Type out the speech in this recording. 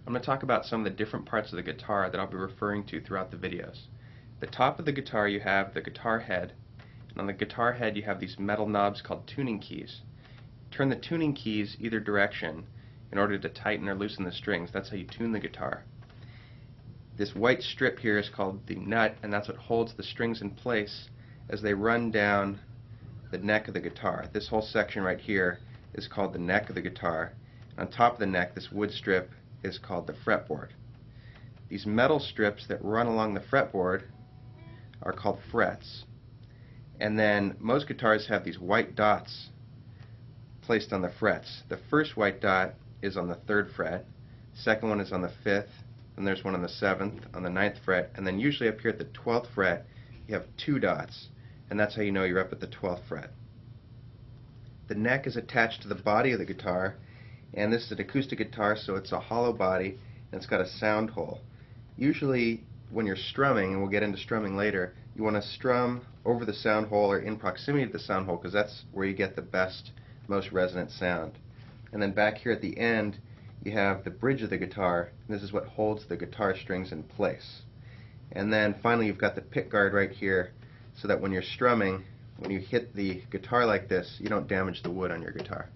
I'm going to talk about some of the different parts of the guitar that I'll be referring to throughout the videos. The top of the guitar you have the guitar head, and on the guitar head you have these metal knobs called tuning keys. Turn the tuning keys either direction in order to tighten or loosen the strings. That's how you tune the guitar. This white strip here is called the nut, and that's what holds the strings in place as they run down the neck of the guitar. This whole section right here is called the neck of the guitar. On top of the neck, this wood strip is called the fretboard. These metal strips that run along the fretboard are called frets. And then most guitars have these white dots placed on the frets. The first white dot is on the 3rd fret, second one is on the 5th, and there's one on the 7th, on the 9th fret, and then usually up here at the 12th fret you have 2 dots, and that's how you know you're up at the 12th fret. The neck is attached to the body of the guitar, and this is an acoustic guitar, so it's a hollow body and it's got a sound hole. Usually when you're strumming, and we'll get into strumming later, you want to strum over the sound hole or in proximity to the sound hole, because that's where you get the best, most resonant sound. And then back here at the end you have the bridge of the guitar, and this is what holds the guitar strings in place. And then finally you've got the pick guard right here, so that when you're strumming, when you hit the guitar like this, you don't damage the wood on your guitar.